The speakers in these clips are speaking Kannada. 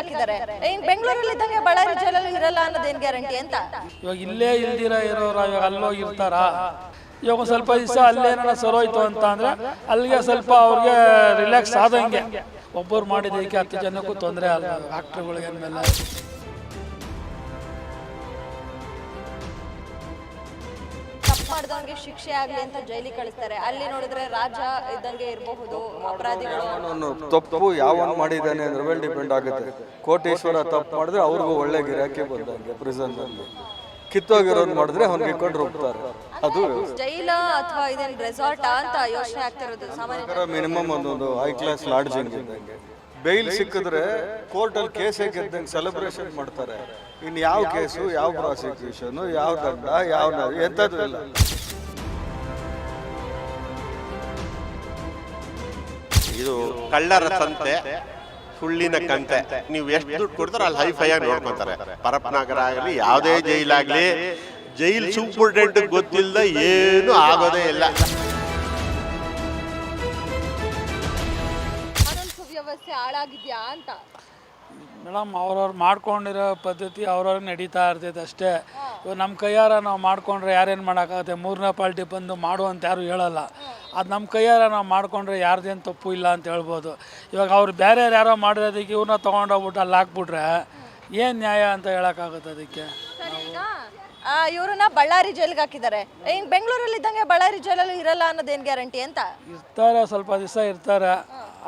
ಹಾಕಿದ್ದಾರೆ. ಬೆಂಗಳೂರಲ್ಲಿ ಇದ್ದಂಗೆ ಬಳ್ಳಾರಿ ಜೈಲಲ್ಲಿ ಇರಲ್ಲ ಅನ್ನೋದೇನ್ ಗ್ಯಾರಂಟಿ ಅಂತ. ಇವಾಗ ಇಲ್ಲೇ ಇಲ್ದಿರ ಇರೋರು ಇವಾಗ ಅಲ್ಲೋಗಿ ಇರ್ತಾರ. ಇವಾಗ ಸ್ವಲ್ಪ ದಿವಸ ಅಲ್ಲೇನಾರ ಸರೋಯ್ತು ಅಂತ ಅಂದ್ರೆ ಅಲ್ಲಿಗೆ ಸ್ವಲ್ಪ ಅವ್ರಿಗೆ ರಿಲ್ಯಾಕ್ಸ್ ಆದಂಗೆ. ಒಬ್ಬರು ಮಾಡಿದ್ದಕ್ಕೆ 10 ಜನಕ್ಕೂ ತೊಂದರೆ ಅಲ್ಲ ಡಾಕ್ಟ್ರುಗಳಿಗೆ ಅಂದಮೇಲೆ. ತಪ್ಪು ಮಾಡಿದವನಿಗೆ ಶಿಕ್ಷೆ ಆಗಲಿ ಅಂತ ಜೈಲಿಗೆ ಕಳಿಸ್ತಾರೆ. ಅಲ್ಲಿ ನೋಡಿದ್ರೆ ರಾಜ ಇದ್ದಂಗೆ ಇರಬಹುದು ಅಪರಾಧಿಗಳು. ತಪ್ಪು ಯಾವನು ಮಾಡಿದ್ದಾನೆ ಅದ್ರ ಮೇಲೆ ಡಿಪೆಂಡ್ ಆಗುತ್ತೆ. ಕೋಟೇಶ್ವರ ತಪ್ಪು ಮಾಡಿದ್ರೆ ಅವ್ರಿಗೂ ಒಳ್ಳೆ ಗಿರಾಕಿ ಬಂದಂಗೆ ಪ್ರಿಸನ್ ಅಲ್ಲಿ. ಕಿತ್ತೋಗಿರೋದು ಮಾಡಿದ್ರೆ ಅವ್ನಿಗೆ ಕೊಂಡು ಹೋಗ್ತಾರೆ. ಅದು ಜೈಲ ಅಥವಾ ಇದೇನು ರೆಸಾರ್ಟ್ ಅಂತ ಯೋಚನೆ ಆಗ್ತಿರೋದು ಸಾಮಾನ್ಯ. ಮಿನಿಮಮ್ ಒಂದೊಂದು ಹೈ ಕ್ಲಾಸ್ ಲಾಡ್ಜಿಂಗ್ ಇದ್ದಂಗೆ. ಬೇಲ್ ಸಿಕ್ಕಿದ್ರೆ ಕೋರ್ಟಲ್ಲಿ ಕೇಸೇ ಗೆದ್ದಂಗೆ ಸೆಲೆಬ್ರೇಷನ್ ಮಾಡ್ತಾರೆ. ಇನ್ನು ಯಾವ ಕೇಸು, ಯಾವ ಪ್ರಾಸಿಕ್ಯೂಷನ್, ಯಾವ ದಂಡ, ಯಾವ ಎಂಥದ್ದು ಇಲ್ಲ. ಇದು ಕಳ್ಳರ ಸಂತೆ, ಸುಳ್ಳಿನ ಕಂತೆ. ನೀವು ಎಷ್ಟು ದುಡ್ಡು ಕೊಡ್ತಾರೋ ಅಲ್ಲಿ ಹೈಫೈ ಆಗಿ ನೋಡ್ಕೊತಾರೆ. ಪರಪ್ನಗರ ಆಗಲಿ ಯಾವುದೇ ಜೈಲಾಗಲಿ, ಜೈಲ್ ಸೂಪರ್ಡೆಂಟ್ ಗೊತ್ತಿಲ್ಲದ ಏನು ಆಗೋದೇ ಇಲ್ಲ. ಸುವ್ಯವಸ್ಥೆ ಹಾಳಾಗಿದ್ಯಾ ಅಂತ ಮೇಡಮ್, ಅವ್ರವ್ರು ಮಾಡ್ಕೊಂಡಿರೋ ಪದ್ಧತಿ ಅವ್ರವ್ರಿಗೆ ನಡೀತಾ ಇರ್ತೈತೆ ಅಷ್ಟೇ. ಇವಾಗ ನಮ್ಮ ಕೈಯಾರ ನಾವು ಮಾಡ್ಕೊಂಡ್ರೆ ಯಾರೇನು ಮಾಡೋಕ್ಕಾಗುತ್ತೆ. 3ನೇ ಪಾರ್ಟಿ ಬಂದು ಮಾಡುವಂತ ಯಾರು ಹೇಳಲ್ಲ. ಅದು ನಮ್ಮ ಕೈಯಾರ ನಾವು ಮಾಡ್ಕೊಂಡ್ರೆ ಯಾರ್ದೇನು ತಪ್ಪು ಇಲ್ಲ ಅಂತ ಹೇಳ್ಬೋದು. ಇವಾಗ ಅವ್ರು ಬೇರೆ ಯಾರೋ ಮಾಡಿರೋದಕ್ಕೆ ಇವ್ರನ್ನ ತೊಗೊಂಡೋಗ್ಬಿಟ್ಟು ಅಲ್ಲಿ ಹಾಕ್ಬಿಟ್ರೆ ಏನು ನ್ಯಾಯ ಅಂತ ಹೇಳೋಕ್ಕಾಗುತ್ತೆ ಅದಕ್ಕೆ. ಇವ್ರನ್ನ ಬಳ್ಳಾರಿ ಜೈಲ್ಗೆ ಹಾಕಿದ್ದಾರೆ. ಬೆಂಗಳೂರಲ್ಲಿ ಇದ್ದಂಗೆ ಬಳ್ಳಾರಿ ಜೈಲಲ್ಲಿ ಇರಲ್ಲ ಅನ್ನೋದೇನು ಗ್ಯಾರಂಟಿ ಅಂತ. ಇರ್ತಾರೆ, ಸ್ವಲ್ಪ ದಿವಸ ಇರ್ತಾರೆ.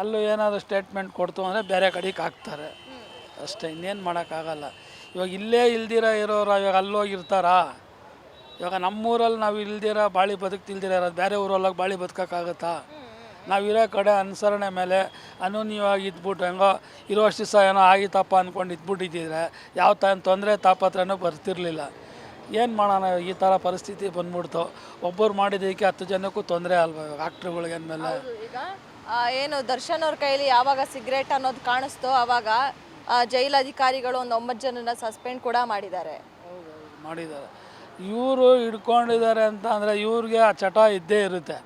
ಅಲ್ಲೂ ಏನಾದರೂ ಸ್ಟೇಟ್ಮೆಂಟ್ ಕೊಡ್ತು ಅಂದರೆ ಬೇರೆ ಕಡೆಗೆ ಹಾಕ್ತಾರೆ ಅಷ್ಟೇ. ಇನ್ನೇನು ಮಾಡೋಕ್ಕಾಗಲ್ಲ. ಇವಾಗ ಇಲ್ಲೇ ಇಲ್ದಿರ ಇರೋರು ಇವಾಗ ಅಲ್ಲೋಗಿ ಇರ್ತಾರಾ. ಇವಾಗ ನಮ್ಮೂರಲ್ಲಿ ನಾವು ಇಲ್ದಿರ ಬಾಳಿ ಬದುಕ್ತಿಲ್ದಿರ ಇರೋದು ಬೇರೆ ಊರೊಳಗೆ ಬಾಳಿ ಬದುಕೋಕ್ಕಾಗುತ್ತಾ. ನಾವಿರೋ ಕಡೆ ಅನುಸರಣೆ ಮೇಲೆ ಅನೂನ್ಯವಾಗಿ ಇದ್ಬಿಟ್ಟು ಹೆಂಗೋ ಇರೋಷ್ಟು ದಿವಸ ಏನೋ ಆಗಿತ್ತಪ್ಪ ಅಂದ್ಕೊಂಡು ಇದ್ಬಿಟ್ಟಿದ್ದಿದ್ರೆ ಯಾವ ತೊಂದರೆ ತಾಪತ್ರನೂ ಬರ್ತಿರ್ಲಿಲ್ಲ. ಏನು ಮಾಡೋಣ, ಈ ಥರ ಪರಿಸ್ಥಿತಿ ಬಂದ್ಬಿಡ್ತು. ಒಬ್ಬರು ಮಾಡಿದ್ದಕ್ಕೆ 10 ಜನಕ್ಕೂ ತೊಂದರೆ ಅಲ್ವಾ ಇವಾಗ ಡಾಕ್ಟ್ರುಗಳಿಗೆ ಅಂದಮೇಲೆ. ಈಗ ಏನು ದರ್ಶನ್ ಅವ್ರ ಕೈಲಿ ಯಾವಾಗ ಸಿಗರೇಟ್ ಅನ್ನೋದು ಕಾಣಿಸ್ತೋ ಆವಾಗ ಜೈಲ್ ಅಧಿಕಾರಿಗಳು ಒಂದು 9 ಜನನ ಸಸ್ಪೆಂಡ್ ಕೂಡ ಮಾಡಿದ್ದಾರೆ. ಇವರು ಹಿಡ್ಕೊಂಡಿದ್ದಾರೆ ಅಂತ ಅಂದರೆ ಇವ್ರಿಗೆ ಆ ಚಟ ಇದ್ದೇ ಇರುತ್ತೆ.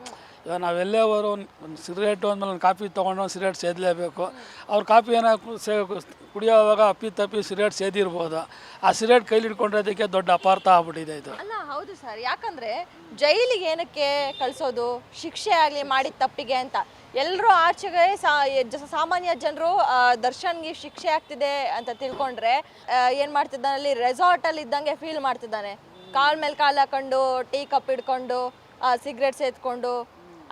ಇವಾಗ ನಾವೆಲ್ಲೇ ಅವರು ಒಂದು ಸಿಗರೇಟು ಅಂದಮೇಲೆ ಒಂದು ಕಾಫಿ ತೊಗೊಂಡು ಒಂದು ಸಿಗರೇಟ್ ಸೇದಲೇಬೇಕು. ಅವ್ರ ಕಾಫಿ ಏನೋ ಕುಡಿಯೋವಾಗ ಅಪ್ಪಿ ಸಿಗರೇಟ್ ಸೇದಿರ್ಬೋದು. ಆ ಸಿಗರೇಟ್ ಕೈಲಿ ಹಿಡ್ಕೊಂಡಿರೋದಕ್ಕೆ ದೊಡ್ಡ ಅಪಾರ್ಥ ಆಗ್ಬಿಟ್ಟಿದೆ ಇದು. ಅಲ್ಲ, ಹೌದು ಸರ್. ಯಾಕಂದ್ರೆ ಜೈಲಿಗೆ ಏನಕ್ಕೆ ಕಳಿಸೋದು, ಶಿಕ್ಷೆ ಆಗಲಿ ಮಾಡಿದ ತಪ್ಪಿಗೆ ಅಂತ. ಎಲ್ಲರೂ ಆಚೆಗೆ ಸಾಮಾನ್ಯ ಜನರು ದರ್ಶನ್ಗೆ ಶಿಕ್ಷೆ ಆಗ್ತಿದೆ ಅಂತ ತಿಳ್ಕೊಂಡ್ರೆ ಏನು ಮಾಡ್ತಿದ್ದಾನೆ, ಅಲ್ಲಿ ರೆಸಾರ್ಟಲ್ಲಿ ಇದ್ದಂಗೆ ಫೀಲ್ ಮಾಡ್ತಿದ್ದಾನೆ. ಕಾಲ್ ಮೇಲೆ ಕಾಲು ಹಾಕೊಂಡು, ಟೀ ಕಪ್ ಹಿಡ್ಕೊಂಡು, ಸಿಗರೇಟ್ ಸೇದ್ಕೊಂಡು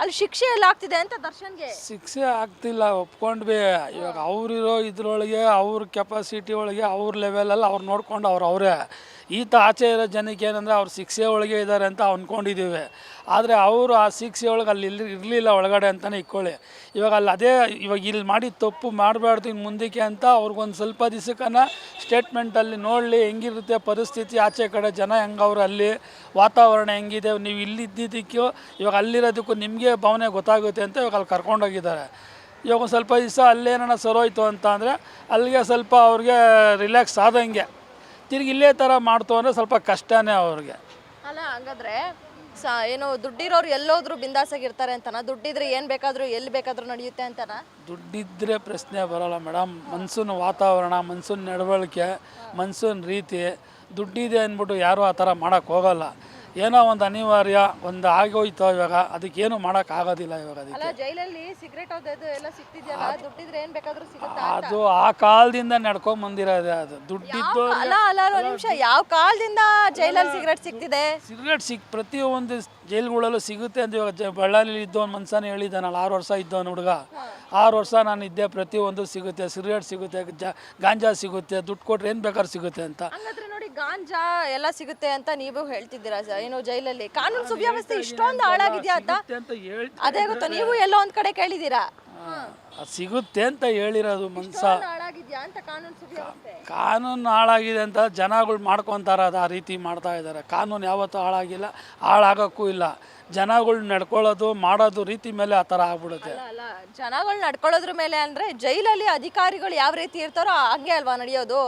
ಅಲ್ಲಿ ಶಿಕ್ಷೆ ಎಲ್ಲ ಆಗ್ತಿದೆ ಅಂತ ದರ್ಶನ್ಗೆ. ಶಿಕ್ಷೆ ಆಗ್ತಿಲ್ಲ, ಒಪ್ಕೊಂಡ್ವಿ. ಇವಾಗ ಅವರಿರೋ ಇದ್ರೊಳಗೆ ಅವ್ರ ಕೆಪಾಸಿಟಿ ಒಳಗೆ ಅವ್ರ ಲೆವೆಲಲ್ಲಿ ಅವ್ರು ನೋಡ್ಕೊಂಡು ಅವರೇ ಆಚೆ ಇರೋ ಜನಕ್ಕೆ ಏನಂದರೆ ಅವ್ರು ಶಿಕ್ಷೆ ಒಳಗೆ ಇದ್ದಾರೆ ಅಂತ ಅಂದ್ಕೊಂಡಿದ್ದೀವಿ. ಆದರೆ ಅವರು ಆ ಶಿಕ್ಷೆ ಒಳಗೆ ಅಲ್ಲಿ ಇರಲಿಲ್ಲ ಒಳಗಡೆ ಅಂತಲೇ ಇಟ್ಕೊಳ್ಳಿ. ಇವಾಗ ಅಲ್ಲಿ ಅದೇ ಇವಾಗ ಇಲ್ಲಿ ಮಾಡಿ ತಪ್ಪು ಮಾಡಬಾರ್ದು ಇನ್ನು ಮುಂದಕ್ಕೆ ಅಂತ ಅವ್ರಿಗೊಂದು ಸ್ವಲ್ಪ ದಿವಸಕ್ಕನ ಸ್ಟೇಟ್ಮೆಂಟಲ್ಲಿ ನೋಡಲಿ ಹೆಂಗಿರುತ್ತೆ ಪರಿಸ್ಥಿತಿ, ಆಚೆ ಕಡೆ ಜನ ಹೆಂಗವ್ರು, ಅಲ್ಲಿ ವಾತಾವರಣ ಹೆಂಗಿದೆ, ನೀವು ಇಲ್ಲಿದ್ದಕ್ಕೂ ಇವಾಗ ಅಲ್ಲಿರೋದಕ್ಕೂ ನಿಮಗೆ ಭಾವನೆ ಗೊತ್ತಾಗುತ್ತೆ ಅಂತ ಇವಾಗ ಅಲ್ಲಿ ಕರ್ಕೊಂಡೋಗಿದ್ದಾರೆ. ಇವಾಗ ಒಂದು ಸ್ವಲ್ಪ ದಿವಸ ಅಲ್ಲೇನಾರ ಸರೋಯ್ತು ಅಂತ ಅಂದರೆ ಅಲ್ಲಿಗೆ ಸ್ವಲ್ಪ ಅವ್ರಿಗೆ ರಿಲ್ಯಾಕ್ಸ್ ಆದಂಗೆ. ತಿರುಗಿ ಇಲ್ಲೇ ಥರ ಮಾಡ್ತು ಅಂದರೆ ಸ್ವಲ್ಪ ಕಷ್ಟನೇ ಅವ್ರಿಗೆ. ಅಲ್ಲ, ಹಂಗಾದ್ರೆ ಏನು ದುಡ್ಡಿರೋರು ಎಲ್ಲೋದ್ರು ಬಿಂದಾಸಾಗಿರ್ತಾರೆ ಅಂತನಾ? ದುಡ್ಡಿದ್ರೆ ಏನು ಬೇಕಾದರೂ ಎಲ್ಲಿ ಬೇಕಾದರೂ ನಡೆಯುತ್ತೆ ಅಂತನಾ? ದುಡ್ಡಿದ್ರೆ ಪ್ರಶ್ನೆ ಬರೋಲ್ಲ ಮೇಡಮ್. ಮನ್ಸೂನ್ ವಾತಾವರಣ, ಮನ್ಸೂನ್ ನಡವಳಿಕೆ, ಮನ್ಸೂನ್ ರೀತಿ, ದುಡ್ಡಿದೆ ಅಂದ್ಬಿಟ್ಟು ಯಾರೂ ಆ ಥರ ಮಾಡೋಕ್ಕೆ ಹೋಗೋಲ್ಲ. ಏನೋ ಒಂದು ಅನಿವಾರ್ಯ ಒಂದು ಆಗೋಯ್ತು, ಇವಾಗ ಅದಕ್ಕೇನು ಮಾಡೋಕ್ಕಾಗೋದಿಲ್ಲ. ಇವಾಗ ಅದಕ್ಕೆ ಜೈಲಲ್ಲಿ ಸಿಗರೇಟ್ ಎಲ್ಲ ಸಿಗ್ತಿದೆಯಲ್ಲ, ದುಡ್ಡಿದ್ರೆ ಏನು ಬೇಕಾದರೂ ಸಿಗುತ್ತಾ? ಅದು ಆ ಕಾಲದಿಂದ ನಡ್ಕೊಂಬಂದಿರೋದೆ. ಅದು ದುಡ್ಡಿದ್ದು ನಿಮಿಷ, ಯಾವ ಕಾಲದಿಂದ ಜೈಲಲ್ಲಿ ಸಿಗರೇಟ್ ಸಿಗ್ತಿದೆ? ಸಿಗರೇಟ್ ಪ್ರತಿಯೊಂದು ಜೈಲ್ಗಳಲ್ಲೂ ಸಿಗುತ್ತೆ ಅಂತ ಇವಾಗ ಬಳ್ಳಾರಿಲಿ ಇದ್ದವನು ಮನ್ಸನೇ ಹೇಳಿದ್ದಾನಲ್ಲ, 6 ವರ್ಷ ಇದ್ದವನು ಹುಡುಗ. 6 ವರ್ಷ ನಾನು ಇದ್ದೆ, ಪ್ರತಿಯೊಂದು ಸಿಗುತ್ತೆ, ಸಿಗರೇಟ್ ಸಿಗುತ್ತೆ, ಗಾಂಜಾ ಸಿಗುತ್ತೆ, ದುಡ್ಡು ಕೊಟ್ರೆ ಏನು ಬೇಕಾದ್ರೂ ಸಿಗುತ್ತೆ ಅಂತ. ಹಂಗಾದ್ರೆ ನೋಡಿ, ಗಾಂಜಾ ಎಲ್ಲ ಸಿಗುತ್ತೆ ಅಂತ ನೀವು ಹೇಳ್ತಿದ್ದೀರಾ. ಏನು ಜೈಲಲ್ಲಿ ಕಾನೂನು ಸುವ್ಯವಸ್ಥೆ ಇಷ್ಟೊಂದು ಹಾಳಾಗಿದೆಯಾ ಅಂತ ಅದೇ ಗೊತ್ತಾ? ನೀವು ಎಲ್ಲೋ ಒಂದ್ ಕಡೆ ಕೇಳಿದ್ದೀರಾ ಸಿಗುತ್ತೆ ಅಂತ ಹೇಳಿರೋದು. ಹಾಳಾಗಿದ್ಯಾ ಅಂತ ಕಾನೂನು ಸುವ್ಯವಸ್ಥೆ? ಕಾನೂನು ಹಾಳಾಗಿದೆ ಅಂತ ಜನಗಳು ಮಾಡ್ಕೊತಾರ, ಅದು ಆ ರೀತಿ ಮಾಡ್ತಾ ಇದ್ದಾರೆ. ಕಾನೂನು ಯಾವತ್ತೂ ಹಾಳಾಗಿಲ್ಲ, ಹಾಳಾಗೋಕ್ಕೂ ಇಲ್ಲ. ಜನಗಳು ನಡ್ಕೊಳ್ಳೋದು ಮಾಡೋದು ರೀತಿ ಮೇಲೆ ಆ ಥರ ಆಗ್ಬಿಡುತ್ತೆ. ಅಲ್ಲ, ಜನಗಳು ನಡ್ಕೊಳ್ಳೋದ್ರ ಮೇಲೆ ಅಂದರೆ ಜೈಲಲ್ಲಿ ಅಧಿಕಾರಿಗಳು ಯಾವ ರೀತಿ ಇರ್ತಾರೋ ಹಂಗೆ ಅಲ್ವಾ ನಡೆಯೋದು?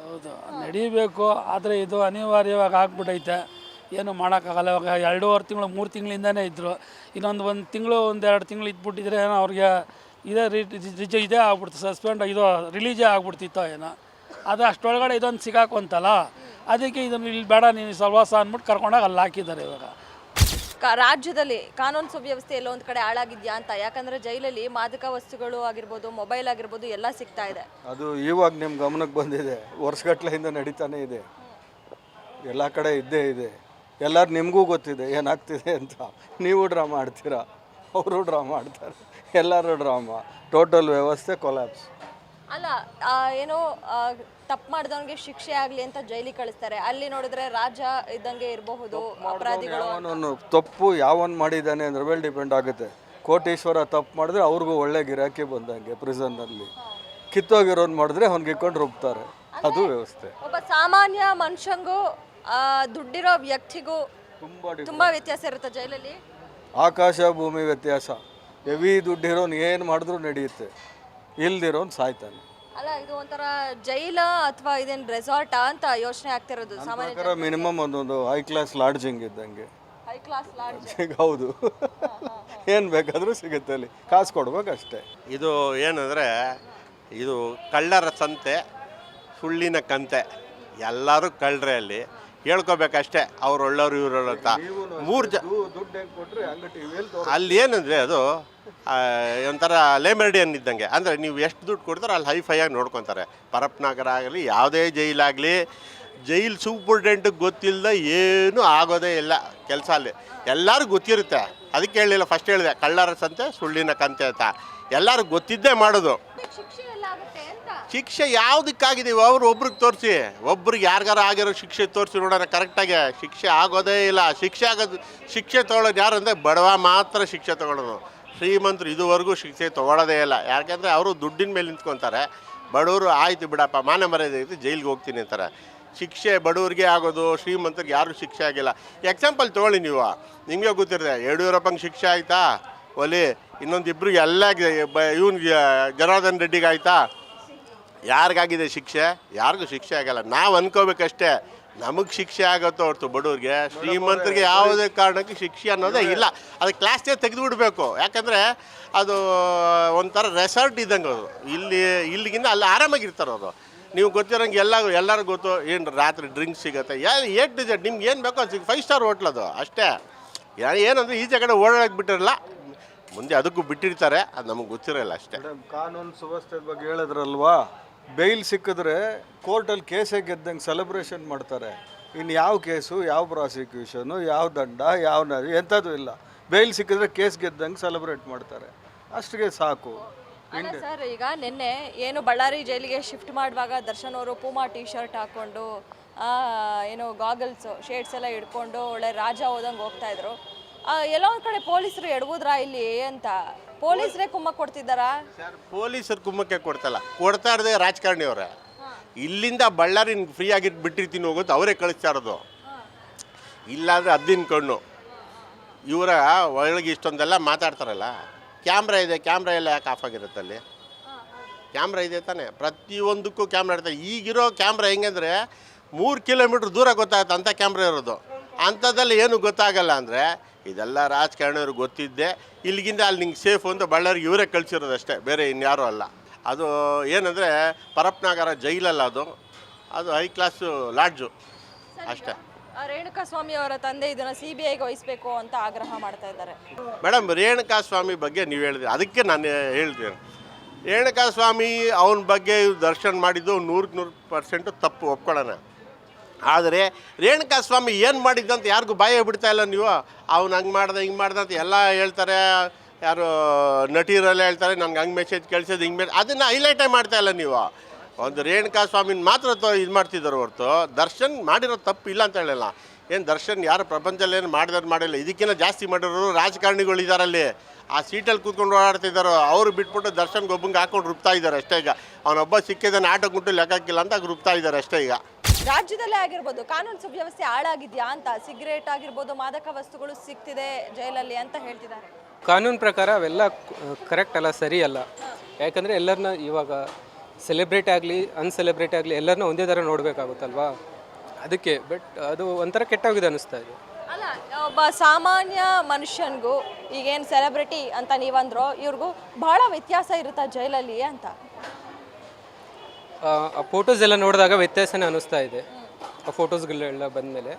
ಹೌದು, ನಡೀಬೇಕು. ಆದರೆ ಇದು ಅನಿವಾರ್ಯವಾಗಿ ಆಗ್ಬಿಟ್ಟೈತೆ, ಏನು ಮಾಡೋಕ್ಕಾಗಲ್ಲ. ಇವಾಗ 2.5 ತಿಂಗಳು 3 ತಿಂಗಳಿಂದನೇ ಇದ್ದರು. ಇನ್ನೊಂದು 1 ತಿಂಗಳು 1-2 ತಿಂಗಳು ಇದ್ಬಿಟ್ಟಿದ್ರೆ ಏನೋ ಅವ್ರಿಗೆ ಇದೇ ಆಗ್ಬಿಡ್ತು, ಸಸ್ಪೆಂಡ್ ಇದು ರಿಲೀಜೇ ಆಗ್ಬಿಡ್ತಿತ್ತೋ ಏನೋ. ಅದು ಅಷ್ಟೊಳಗಡೆ ಇದೊಂದು ಸಿಗಾಕೊಂತಲ್ಲ, ಅದಕ್ಕೆ ಇದನ್ನು ಇಲ್ಲಿ ಬೇಡ ನೀನು ಸಲ್ವಾಸ ಅಂದ್ಬಿಟ್ಟು ಕರ್ಕೊಂಡೋಗಿ ಅಲ್ಲಿ ಹಾಕಿದ್ದಾರೆ. ಇವಾಗ ರಾಜ್ಯದಲ್ಲಿ ಕಾನೂನು ಸುವ್ಯವಸ್ಥೆ ಎಲ್ಲೋ ಒಂದು ಕಡೆ ಹಾಳಾಗಿದ್ಯಾ ಅಂತ, ಯಾಕಂದ್ರೆ ಜೈಲಲ್ಲಿ ಮಾದಕ ವಸ್ತುಗಳು ಆಗಿರ್ಬೋದು, ಮೊಬೈಲ್ ಆಗಿರ್ಬೋದು ಎಲ್ಲ ಸಿಗ್ತಾ ಇದೆ. ಅದು ಇವಾಗ ನಿಮ್ಮ ಗಮನಕ್ಕೆ ಬಂದಿದೆ, ವರ್ಷಗಟ್ಟಲೆಯಿಂದ ನಡೀತಾನೆ ಇದೆ, ಎಲ್ಲ ಕಡೆ ಇದ್ದೇ ಇದೆ. ಎಲ್ಲರೂ ನಿಮಗೂ ಗೊತ್ತಿದೆ ಏನಾಗ್ತಿದೆ ಅಂತ. ನೀವು ಡ್ರಾಮಾ ಆಡ್ತೀರಾ, ಅವರು ಡ್ರಾಮಾ ಆಡ್ತಾರೆ, ಎಲ್ಲರೂ ಡ್ರಾಮಾ. ಟೋಟಲ್ ವ್ಯವಸ್ಥೆ ಕೊಲ್ಯಾಪ್ಸ್. ಅಲ್ಲ ಏನೋ ತಪ್ಪು ಮಾಡಿದವನಿಗೆ ಶಿಕ್ಷೆ ಆಗಲಿ ಅಂತ ಜೈಲಿಗೆ ಕಳಿಸ್ತಾರೆ. ಅಲ್ಲಿ ನೋಡಿದ್ರೆ ರಾಜ ಇದ್ದಂಗೆ ಇರಬಹುದು ಅಪರಾಧಿಗಳು. ಅವನನ್ನು ತಪ್ಪು ಯಾವನ್ ಮಾಡಿದ್ದಾನೆ ಅದ್ರ ಮೇಲೆ ಡಿಪೆಂಡ್ ಆಗುತ್ತೆ. ಕೋಟೀಶ್ವರ ತಪ್ಪು ಮಾಡಿದ್ರೆ ಅವ್ರಿಗೂ ಒಳ್ಳೆ ಗಿರಾಕಿ ಬಂದಂಗೆ. ಪ್ರಿಸನ್ನಲ್ಲಿ ಕಿತ್ತೋಗಿರೋನ್ ಮಾಡಿದ್ರೆ ಅವ್ನಿಗೆ ಇಕ್ಕೊಂಡು ರುಬ್ತಾರೆ. ಅದು ವ್ಯವಸ್ಥೆ. ಒಬ್ಬ ಸಾಮಾನ್ಯ ಮನುಷ್ಯಂಗೂ ದುಡ್ಡಿರೋ ವ್ಯಕ್ತಿಗೂ ತುಂಬಾ ವ್ಯತ್ಯಾಸ ಇರುತ್ತೆ ಜೈಲಲ್ಲಿ. ಆಕಾಶ ಭೂಮಿ ವ್ಯತ್ಯಾಸ. ಹೆವಿ ದುಡ್ಡಿರೋನ್ ಏನು ಮಾಡಿದ್ರು ನಡೆಯುತ್ತೆ, ಇಲ್ದಿರೋನ್ ಸಾಯ್ತಾನೆ. ಅಲ್ಲ ಇದು ಒಂಥರ ಜೈಲ ಅಥವಾ ಇದೇನು ರೆಸಾರ್ಟಾ ಅಂತ ಯೋಚನೆ ಆಗ್ತಿರೋದು ಸಾಮಾನ್ಯ. ಮಿನಿಮಮ್ ಒಂದೊಂದು ಹೈ ಕ್ಲಾಸ್ ಲಾಡ್ಜಿಂಗ್ ಇದ್ದಂಗೆ. High class lodge. ಹೌದು, ಏನು ಬೇಕಾದರೂ ಸಿಗುತ್ತೆ ಅಲ್ಲಿ, ಕಾಸು ಕೊಡ್ಬೇಕಷ್ಟೇ. ಇದು ಏನಂದರೆ, ಇದು ಕಳ್ಳರ ಸಂತೆ, ಸುಳ್ಳಿನ ಕಂತೆ. ಎಲ್ಲರೂ ಕಳ್ಳರೆ ಅಲ್ಲಿ, ಹೇಳ್ಕೊಬೇಕಷ್ಟೇ ಅವ್ರು ಒಳ್ಳೋರು ಇವರು ಅಂತ. ಅಲ್ಲಿ ಏನಂದರೆ ಅದು ಒಂಥರ ಲೇಮರ್ಡಿಯನ್ ಇದ್ದಂಗೆ. ಅಂದರೆ ನೀವು ಎಷ್ಟು ದುಡ್ಡು ಕೊಡ್ತಾರೋ ಅಲ್ಲಿ ಹೈಫೈಯಾಗಿ ನೋಡ್ಕೊತಾರೆ. ಪರಪ್ನಗರ ಆಗಲಿ ಯಾವುದೇ ಜೈಲಾಗಲಿ, ಜೈಲ್ ಸೂಪರ್ಡೆಂಟಿಗೆ ಗೊತ್ತಿಲ್ಲದ ಏನೂ ಆಗೋದೇ ಇಲ್ಲ ಕೆಲಸ ಅಲ್ಲಿ. ಎಲ್ಲರಿಗೂ ಗೊತ್ತಿರುತ್ತೆ. ಅದಕ್ಕೆ ಹೇಳಿಲ್ಲ, ಫಸ್ಟ್ ಹೇಳಿದೆ ಕಳ್ಳರ ಸಂತೆ ಸುಳ್ಳಿನ ಕಂತೆ ಅಂತ. ಎಲ್ಲರೂ ಗೊತ್ತಿದ್ದೇ ಮಾಡೋದು. ಶಿಕ್ಷೆ ಯಾವುದಕ್ಕಾಗಿದೀವಿ ಅವ್ರು ಒಬ್ರಿಗೆ ತೋರಿಸಿ, ಒಬ್ರಿಗೆ ಯಾರಿಗಾರ ಆಗಿರೋ ಶಿಕ್ಷೆ ತೋರಿಸಿ ನೋಡೋಣ. ಕರೆಕ್ಟಾಗಿ ಶಿಕ್ಷೆ ಆಗೋದೇ ಇಲ್ಲ. ಶಿಕ್ಷೆ ತೊಗೊಳೋದು ಯಾರು ಅಂದರೆ ಬಡವ ಮಾತ್ರ ಶಿಕ್ಷೆ ತೊಗೊಳೋದು. ಶ್ರೀಮಂತರು ಇದುವರೆಗೂ ಶಿಕ್ಷೆ ತೊಗೊಳ್ಳೋದೇ ಇಲ್ಲ. ಯಾಕೆಂದರೆ ಅವರು ದುಡ್ಡಿನ ಮೇಲೆ ನಿಂತ್ಕೊತಾರೆ. ಬಡವರು ಆಯಿತು ಬಿಡಪ್ಪ ಮಾನ ಮರ್ಯಾದೆ ಇತ್ತು ಜೈಲಿಗೆ ಹೋಗ್ತೀನಿ ಅಂತಾರೆ. ಶಿಕ್ಷೆ ಬಡವ್ರಿಗೆ ಆಗೋದು, ಶ್ರೀಮಂತರಿಗೆ ಯಾರೂ ಶಿಕ್ಷೆ ಆಗಿಲ್ಲ. ಎಕ್ಸಾಂಪಲ್ ತೊಗೊಳ್ಳಿ ನೀವು, ನಿಮಗೆ ಗೊತ್ತಿರುತ್ತೆ ಯಡಿಯೂರಪ್ಪಂಗೆ ಶಿಕ್ಷೆ ಆಯಿತಾ ಒಲಿ, ಇನ್ನೊಂದಿಬ್ರಿಗೆ ಎಲ್ಲ ಇವನಿಗೆ ಜನಾರ್ದನ್ ರೆಡ್ಡಿಗೆ ಆಯಿತಾ? ಯಾರಿಗಾಗಿದೆ ಶಿಕ್ಷೆ? ಯಾರಿಗೂ ಶಿಕ್ಷೆ ಆಗಲ್ಲ. ನಾವು ಅನ್ಕೋಬೇಕಷ್ಟೇ ನಮಗೆ ಶಿಕ್ಷೆ ಆಗುತ್ತೋ ಹೊರತು ಬಡವ್ರಿಗೆ, ಶ್ರೀಮಂತರಿಗೆ ಯಾವುದೇ ಕಾರಣಕ್ಕೆ ಶಿಕ್ಷೆ ಅನ್ನೋದೇ ಇಲ್ಲ. ಅದು ಕ್ಲಾಸ್ನೇ ತೆಗೆದುಬಿಡ್ಬೇಕು. ಯಾಕಂದರೆ ಅದು ಒಂಥರ ರೆಸಾರ್ಟ್ ಇದ್ದಂಗೆ. ಅದು ಇಲ್ಲಿಗಿಂತ ಅಲ್ಲಿ ಆರಾಮಾಗಿರ್ತಾರೆ ಅವರು. ನೀವು ಗೊತ್ತಿರೋಂಗೆ ಎಲ್ಲರೂ ಗೊತ್ತು, ಏನು ರಾತ್ರಿ ಡ್ರಿಂಕ್ಸ್ ಸಿಗುತ್ತೆ, ಏಟ್ ಡಿಸೈಡ್ ನಿಮ್ಗೆ ಏನು ಬೇಕೋ ಅದು 5 ಸ್ಟಾರ್ ಹೋಟ್ಲದು ಅಷ್ಟೇ. ಏನಂದರೆ ಈಚೆ ಕಡೆ ಓಡಾಡಕ್ಕೆ ಬಿಟ್ಟಿರಲ್ಲ, ಮುಂದೆ ಅದಕ್ಕೂ ಬಿಟ್ಟಿರ್ತಾರೆ, ಅದು ನಮಗೆ ಗೊತ್ತಿರೋಲ್ಲ ಅಷ್ಟೇ. ಕಾನೂನು ಸುವ್ಯವಸ್ಥೆ ಬಗ್ಗೆ ಹೇಳಿದ್ರಲ್ವಾ, ಬೇಲ್ ಸಿಕ್ಕಿದ್ರೆ ಕೋರ್ಟಲ್ಲಿ ಕೇಸೇ ಗೆದ್ದಂಗೆ ಸೆಲೆಬ್ರೇಷನ್ ಮಾಡ್ತಾರೆ. ಇನ್ನು ಯಾವ ಕೇಸು, ಯಾವ ಪ್ರಾಸಿಕ್ಯೂಷನು, ಯಾವ ದಂಡ, ಎಂಥದ್ದು ಇಲ್ಲ. ಬೇಲ್ ಸಿಕ್ಕಿದ್ರೆ ಕೇಸ್ ಗೆದ್ದಂಗೆ ಸೆಲೆಬ್ರೇಟ್ ಮಾಡ್ತಾರೆ. ಅಷ್ಟಿಗೆ ಸಾಕು. ಅಲ್ಲ ಸರ್, ಈಗ ನಿನ್ನೆ ಏನು ಬಳ್ಳಾರಿ ಜೈಲಿಗೆ ಶಿಫ್ಟ್ ಮಾಡುವಾಗ ದರ್ಶನ್ ಅವರು ಪೂಮಾ ಟಿ ಶರ್ಟ್ ಹಾಕ್ಕೊಂಡು ಏನು ಗಾಗಲ್ಸ್ ಶೇಡ್ಸ್ ಎಲ್ಲ ಹಿಡ್ಕೊಂಡು ಒಳ್ಳೆ ರಾಜ ಹೋದಂಗೆ ಹೋಗ್ತಾ ಇದ್ರು. ಎಲ್ಲೋ ಒಂದು ಕಡೆ ಪೊಲೀಸರು ಎಡವುದ್ರಾ ಇಲ್ಲಿ ಅಂತ? ಪೊಲೀಸರೇ ಕುಮ್ಮಕ್ಕೆ ಕೊಡ್ತಿದ್ದಾರಾ? ಸರ್, ಪೊಲೀಸರು ಕುಮ್ಮಕ್ಕೆ ಕೊಡ್ತಲ್ಲ, ಕೊಡ್ತಾ ಇರೋದೇ ರಾಜಕಾರಣಿ ಅವರೇ. ಇಲ್ಲಿಂದ ಬಳ್ಳಾರಿ ಫ್ರೀಯಾಗಿ ಬಿಟ್ಟಿರ್ತೀನಿ ಹೋಗೋದು ಅವರೇ ಕಳಿಸ್ತಾ ಇರೋದು. ಇಲ್ಲಾಂದರೆ ಅದ್ದಿನ ಕಣ್ಣು. ಇವರ ಒಳಗೆ ಇಷ್ಟೊಂದೆಲ್ಲ ಮಾತಾಡ್ತಾರಲ್ಲ, ಕ್ಯಾಮ್ರಾ ಇದೆ, ಕ್ಯಾಮ್ರಾ ಎಲ್ಲ ಯಾಕೆ ಆಫ್ ಆಗಿರುತ್ತೆ? ಅಲ್ಲಿ ಕ್ಯಾಮ್ರಾ ಇದೆ ತಾನೆ, ಪ್ರತಿಯೊಂದಕ್ಕೂ ಕ್ಯಾಮ್ರಾ ಇರ್ತದೆ. ಈಗಿರೋ ಕ್ಯಾಮ್ರಾ ಹೆಂಗಂದರೆ 3 ಕಿಲೋಮೀಟ್ರ್ ದೂರ ಗೊತ್ತಾಗುತ್ತೆ ಅಂಥ ಕ್ಯಾಮ್ರಾ ಇರೋದು. ಅಂಥದ್ದಲ್ಲಿ ಏನು ಗೊತ್ತಾಗಲ್ಲ. ಅಂದರೆ ಇದೆಲ್ಲ ರಾಜಕಾರಣಿಯವ್ರು ಗೊತ್ತಿದ್ದೆ. ಇಲ್ಲಿಗಿಂದ ಅಲ್ಲಿ ನಿಂಗೆ ಸೇಫು ಅಂತ ಬಳ್ಳಾರಿಗೆ ಇವರೇ ಕಳಿಸಿರೋದಷ್ಟೇ, ಬೇರೆ ಇನ್ಯಾರೂ ಅಲ್ಲ. ಅದು ಏನಂದರೆ ಪರಪ್ನಗರ ಜೈಲಲ್ಲ, ಅದು ಹೈ ಕ್ಲಾಸು ಲಾಡ್ಜು ಅಷ್ಟೇ. ರೇಣುಕಾ ಸ್ವಾಮಿ ಅವರ ತಂದೆ ಇದನ್ನು CBIಗೆ ವಹಿಸಬೇಕು ಅಂತ ಆಗ್ರಹ ಮಾಡ್ತಾ ಇದ್ದಾರೆ. ಮೇಡಮ್, ರೇಣುಕಾ ಸ್ವಾಮಿ ಬಗ್ಗೆ ನೀವು ಹೇಳಿದ್ರಿ, ಅದಕ್ಕೆ ನಾನು ಹೇಳ್ತೇನೆ. ರೇಣುಕಾ ಸ್ವಾಮಿ ಅವನ ಬಗ್ಗೆ ದರ್ಶನ್ ಮಾಡಿದ್ದು 100% ತಪ್ಪು, ಒಪ್ಕೊಳ್ಳೋಣ. ಆದರೆ ರೇಣುಕಾ ಸ್ವಾಮಿ ಏನು ಮಾಡಿದ್ದಂತ ಯಾರಿಗೂ ಬಾಯ ಬಿಡ್ತಾ ಇಲ್ಲ. ನೀವು ಅವ್ನು ಹಂಗೆ ಮಾಡ್ದೆ ಹಿಂಗೆ ಮಾಡ್ದೆ ಅಂತ ಎಲ್ಲ ಹೇಳ್ತಾರೆ. ಯಾರು ನಟಿಯರೆಲ್ಲ ಹೇಳ್ತಾರೆ ನನಗೆ ಹಂಗೆ ಮೆಸೇಜ್ ಕಳಿಸೋದು ಹಿಂಗೆ ಅದನ್ನು ಹೈಲೈಟೇ ಮಾಡ್ತಾ ಇಲ್ಲ. ನೀವು ಒಂದು ರೇಣುಕಾ ಸ್ವಾಮಿನ ಮಾತ್ರ ಇದು ಮಾಡ್ತಿದ್ದಾರೆ ಹೊರತು ದರ್ಶನ್ ಮಾಡಿರೋ ತಪ್ಪು ಇಲ್ಲ ಅಂತ ಹೇಳಿಲ್ಲ. ಏನು ದರ್ಶನ್ ಯಾರು ಪ್ರಪಂಚದಲ್ಲಿ ಏನು ಮಾಡಿಲ್ಲ, ಇದಕ್ಕಿಂತ ಜಾಸ್ತಿ ಮಾಡಿರೋರು ರಾಜಕಾರಣಿಗಳು ಇದ್ದಾರಲ್ಲಿ. ಆ ಸೀಟಲ್ಲಿ ಕೂತ್ಕೊಂಡು ಓಡಾಡ್ತಿದ್ದಾರೋ ಅವರು ಬಿಟ್ಬಿಟ್ಟು ದರ್ಶನ್ಗೆ ಒಬ್ಬಂಗೆ ಹಾಕೊಂಡು ರುಬ್ತಾ ಇದ್ದಾರೆ ಅಷ್ಟೇ. ಈಗ ಅವನೊಬ್ಬ ಸಿಕ್ಕಿದ್ದಾನೆ ಆಟೋ ಗುಂಟು ಲೆಕ್ಕಕ್ಕಿಲ್ಲ ಅಂತ ರುಬ್ತಾ ಇದ್ದಾರೆ ಅಷ್ಟೇ. ಈಗ ರಾಜ್ಯದಲ್ಲೇ ಆಗಿರ್ಬೋದು ಕಾನೂನು ಸುವ್ಯವಸ್ಥೆ ಹಾಳಾಗಿದ್ಯಾ ಅಂತ, ಸಿಗರೇಟ್ ಆಗಿರ್ಬೋದು ಮಾದಕ ವಸ್ತುಗಳು ಸಿಗ್ತಿದೆ ಜೈಲಲ್ಲಿ ಅಂತ ಹೇಳ್ತಿದ್ದಾರೆ. ಕಾನೂನು ಪ್ರಕಾರ ಅವೆಲ್ಲ ಕರೆಕ್ಟ್ ಅಲ್ಲ, ಸರಿ ಅಲ್ಲ. ಯಾಕಂದರೆ ಎಲ್ಲರನ್ನ ಇವಾಗ ಸೆಲೆಬ್ರೇಟ್ ಆಗಲಿ ಅನ್ಸೆಲೆಬ್ರೇಟ್ ಆಗಲಿ ಎಲ್ಲರನ್ನ ಒಂದೇ ಥರ ನೋಡಬೇಕಾಗುತ್ತಲ್ವಾ, ಅದಕ್ಕೆ. ಬಟ್ ಅದು ಒಂಥರ ಕೆಟ್ಟೋಗಿದೆ ಅನ್ನಿಸ್ತಾ ಇದೆ. ಅಲ್ಲ ಒಬ್ಬ ಸಾಮಾನ್ಯ ಮನುಷ್ಯನಿಗೂ ಈಗೇನು ಸೆಲೆಬ್ರಿಟಿ ಅಂತ ನೀವಂದ್ರೋ ಇವ್ರಿಗೂ ಬಹಳ ವ್ಯತ್ಯಾಸ ಇರುತ್ತಾ ಜೈಲಲ್ಲಿ ಅಂತ? ಆ ಫೋಟೋಸ್ ಎಲ್ಲ ನೋಡಿದಾಗ ವ್ಯತ್ಯಾಸನೇ ಅನ್ನಿಸ್ತಾ ಇದೆ. ಆ ಫೋಟೋಸ್ಗಳೆಲ್ಲ ಬಂದಮೇಲೆ,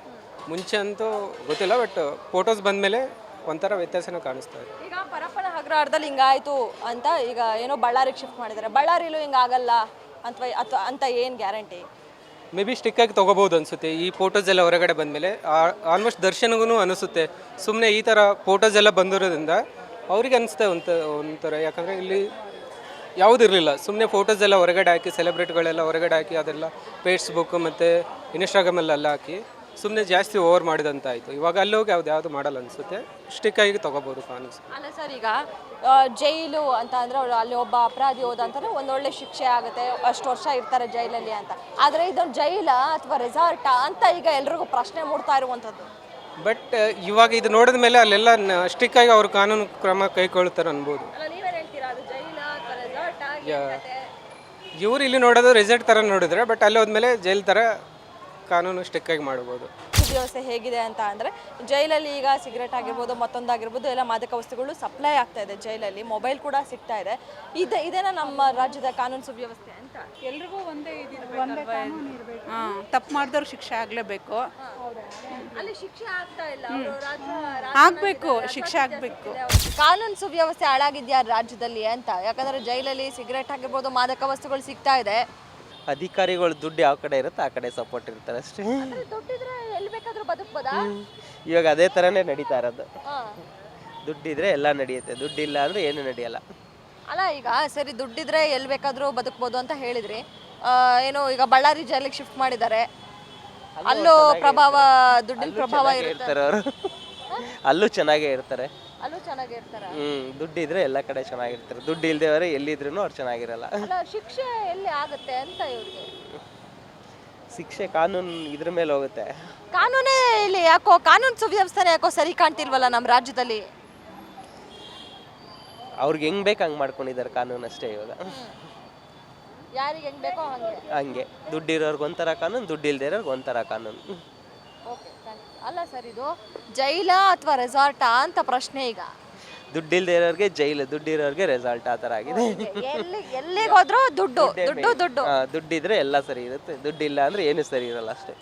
ಮುಂಚೆ ಅಂತೂ ಗೊತ್ತಿಲ್ಲ, ಬಟ್ ಫೋಟೋಸ್ ಬಂದಮೇಲೆ ಒಂಥರ ವ್ಯತ್ಯಾಸನೂ ಕಾಣಿಸ್ತಾ ಇದೆ. ಈಗ ಪರಪ್ಪನ ಅಗ್ರಹಾರದಲ್ಲಿ ಹಿಂಗಾಯ್ತು ಅಂತ ಈಗ ಏನೋ ಬಳ್ಳಾರಿಗೆ ಶಿಫ್ಟ್ ಮಾಡಿದ್ದಾರೆ, ಬಳ್ಳಾರಿಲೂ ಹಿಂಗಾಗಲ್ಲ ಅಂತ ಏನು ಗ್ಯಾರಂಟಿ? ಮೇ ಬಿ ಸ್ಟಿಕ್ಕಾಗಿ ತೊಗೋಬೋದು ಅನಿಸುತ್ತೆ ಈ ಫೋಟೋಸ್ ಎಲ್ಲ ಹೊರಗಡೆ ಬಂದಮೇಲೆ. ಆಲ್ಮೋಸ್ಟ್ ದರ್ಶನ್ಗೂ ಅನಿಸುತ್ತೆ, ಸುಮ್ಮನೆ ಈ ಥರ ಫೋಟೋಸ್ ಎಲ್ಲ ಬಂದಿರೋದ್ರಿಂದ ಅವ್ರಿಗೆ ಅನಿಸುತ್ತೆ ಒಂಥರ. ಯಾಕಂದರೆ ಇಲ್ಲಿ ಯಾವುದಿರಲಿಲ್ಲ, ಸುಮ್ಮನೆ ಫೋಟೋಸ್ ಎಲ್ಲ ಹೊರಗಡೆ ಹಾಕಿ, ಸೆಲೆಬ್ರಿಟಿಗಳೆಲ್ಲ ಹೊರಗಡೆ ಹಾಕಿ, ಅದೆಲ್ಲ ಫೇಸ್ಬುಕ್ ಮತ್ತು ಇನ್ಸ್ಟಾಗ್ರಾಮಲ್ಲೆಲ್ಲ ಹಾಕಿ ಸುಮ್ಮನೆ ಜಾಸ್ತಿ ಓವರ್ ಮಾಡಿದಂತಾಯಿತು. ಇವಾಗ ಅಲ್ಲಿ ಹೋಗಿ ಯಾವುದು ಮಾಡಲ್ಲ ಅನಿಸುತ್ತೆ, ಸ್ಟಿಕ್ಕಾಗಿ ತೊಗೋಬೋದು ಕಾನೂನು. ಅಲ್ಲ ಸರ್, ಈಗ ಜೈಲು ಅಂತ ಅಂದರೆ ಅಲ್ಲಿ ಒಬ್ಬ ಅಪರಾಧಿ ಹೋದ ಅಂತಂದರೆ ಒಂದೊಳ್ಳೆ ಶಿಕ್ಷೆ ಆಗುತ್ತೆ, ಅಷ್ಟು ವರ್ಷ ಇರ್ತಾರೆ ಜೈಲಲ್ಲಿ ಅಂತ. ಆದರೆ ಇದೊಂದು ಜೈಲ ಅಥವಾ ರೆಸಾರ್ಟಾ ಅಂತ ಈಗ ಎಲ್ರಿಗೂ ಪ್ರಶ್ನೆ ಮೂಡ್ತಾ ಇರುವಂಥದ್ದು. ಬಟ್ ಇವಾಗ ಇದು ನೋಡಿದ ಮೇಲೆ ಅಲ್ಲೆಲ್ಲ ಸ್ಟಿಕ್ಕಾಗಿ ಅವರು ಕಾನೂನು ಕ್ರಮ ಕೈಗೊಳ್ತಾರೆ ಅನ್ಬೋದು. ಇವ್ರು ಇಲ್ಲಿ ನೋಡೋದು ರೆಸಾರ್ಟ್ ಥರ ನೋಡಿದ್ರೆ, ಬಟ್ ಅಲ್ಲಿ ಹೋದ್ಮೇಲೆ ಜೈಲ್ ಥರ ಕಾನೂನು ಸ್ಟಿಕ್ಕಾಗಿ ಮಾಡ್ಬೋದು. ಸುವ್ಯವಸ್ಥೆ ಹೇಗಿದೆ ಅಂತ ಅಂದರೆ ಜೈಲಲ್ಲಿ ಈಗ ಸಿಗರೇಟ್ ಆಗಿರ್ಬೋದು, ಮತ್ತೊಂದಾಗಿರ್ಬೋದು, ಎಲ್ಲ ಮಾದಕ ವಸ್ತುಗಳು ಸಪ್ಲೈ ಆಗ್ತಾ ಇದೆ ಜೈಲಲ್ಲಿ, ಮೊಬೈಲ್ ಕೂಡ ಸಿಗ್ತಾ ಇದೆ. ಇದೇನಾ ನಮ್ಮ ರಾಜ್ಯದ ಕಾನೂನು ಸುವ್ಯವಸ್ಥೆ ಅಂತ? ಎಲ್ರಿಗೂ ಒಂದೇ ತಪ್ಪು ಮಾಡಿದವ್ರು ಶಿಕ್ಷೆ ಆಗಲೇಬೇಕು. ಅಲ್ಲಿ ಶಿಕ್ಷೆ ಆಗ್ತಾ ಇಲ್ಲ, ಆಗಬೇಕು, ಶಿಕ್ಷೆ ಆಗಬೇಕು. ಕಾನೂನು ಸುವ್ಯವಸ್ಥೆ ಹಾಳಾಗಿದ್ಯಾ ರಾಜ್ಯದಲ್ಲಿ ಅಂತ? ಯಾಕಂದ್ರೆ ಜೈಲಲ್ಲಿ ಸಿಗರೇಟ್ ಆಗಿರ್ಬೋದು, ಮಾದಕ ವಸ್ತುಗಳು ಸಿಗ್ತಾ ಇದೆ. ಅಧಿಕಾರಿಗಳು ದುಡ್ಡು ಯಾವ ಕಡೆ ಇರುತ್ತೆ ಆ ಕಡೆ ಸಪೋರ್ಟ್ ಇರ್ತಾರೆ ಅಷ್ಟೇ. ದುಡ್ಡಿದ್ರೆ ಎಲ್ಲಿ ಬೇಕಾದ್ರೂ ಬದುಕ್ಬೋದಾ? ಇವಾಗ ಅದೇ ಥರನೇ ನಡೀತಾ ಇರೋದು. ದುಡ್ಡಿದ್ರೆ ಎಲ್ಲ ನಡೆಯುತ್ತೆ, ದುಡ್ಡಿಲ್ಲ ಅಂದರೆ ಏನು ನಡೆಯಲ್ಲ. ಅಲ್ಲ, ಈಗ ಸರಿ ದುಡ್ಡಿದ್ರೆ ಎಲ್ಲಿ ಬೇಕಾದ್ರೂ ಬದುಕ್ಬೋದು ಅಂತ ಹೇಳಿದ್ರಿ. ಏನು ಈಗ ಬಳ್ಳಾರಿ ಜೈಲಿಗೆ ಶಿಫ್ಟ್ ಮಾಡಿದ್ದಾರೆ, ಅಲ್ಲೂ ಪ್ರಭಾವ, ದುಡ್ಡಿನ ಪ್ರಭಾವ ಇರ್ತಾರೆ ಅವರು. ಅಲ್ಲೂ ಚೆನ್ನಾಗೇ ಇರ್ತಾರೆ. ಅಲ್ಲೂ ಚೆನ್ನಾಗಿರ್ತಾರೆ. ದುಡ್ಡಿದ್ರೆ ಎಲ್ಲ ಕಡೆ ಚೆನ್ನಾಗಿರ್ತಾರೆ. ದುಡ್ಡು ಇಲ್ದೇವರೆ ಎಲ್ಲಿದ್ರು ಅವ್ರು ಚೆನ್ನಾಗಿರಲ್ಲ. ಅಲ್ಲ, ಶಿಕ್ಷೆ ಎಲ್ಲಿ ಆಗುತ್ತೆ ಅಂತ ಇವ್ರಿಗೆ? ಶಿಕ್ಷೆ ಕಾನೂನು ಇದ್ರ ಮೇಲೆ ಹೋಗುತ್ತೆ. ಕಾನೂನೇ ಇಲ್ಲಿ ಯಾಕೋ, ಕಾನೂನು ಸುವ್ಯವಸ್ಥೆ ಯಾಕೋ ಸರಿ ಕಾಣ್ತಿಲ್ವಲ್ಲ ನಮ್ಮ ರಾಜ್ಯದಲ್ಲಿ? ಅವ್ರಿಗೆ ಹೆಂಗ್ ಬೇಕು ಹಂಗೆ ಮಾಡ್ಕೊಂಡಿದ್ದಾರೆ ಕಾನೂನು ಅಷ್ಟೇ. ಇವಾಗ ಯಾರಿಗೆ ಹೆಂಗ್ ಬೇಕೋ ಹಂಗೆ ದುಡ್ಡಿರೋರ್ಗೆ ಒಂಥರ ಕಾನೂನು, ದುಡ್ಡು ಇಲ್ದೇ ಇರೋರ್ಗೆ ಒಂಥರ ಕಾನೂನು. ಅಲ್ಲ ಸರ್, ಇದು ಜೈಲಾ ಅಥವಾ ರೆಸಾರ್ಟಾ ಅಂತ ಪ್ರಶ್ನೆ. ಈಗ ದುಡ್ಡಿಲ್ದೇ ಇರೋರಿಗೆ ಜೈಲು, ದುಡ್ಡಿರೋರಿಗೆ ರೆಸಾರ್ಟ್, ಆ ಥರ ಆಗಿದೆ. ಎಲ್ಲಿಗೆ ಹೋದ್ರೂ ದುಡ್ಡು ದುಡ್ಡು ದುಡ್ಡು. ದುಡ್ಡಿದ್ರೆ ಎಲ್ಲ ಸರಿ ಇರುತ್ತೆ, ದುಡ್ಡಿಲ್ಲ ಅಂದ್ರೆ ಏನು ಸರಿ ಇರಲ್ಲ ಅಷ್ಟೇ.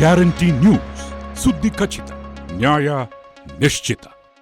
ಗ್ಯಾರಂಟಿ ನ್ಯೂಸ್, ಸುದ್ದಿ ಖಚಿತ, ನ್ಯಾಯ ನಿಶ್ಚಿತ.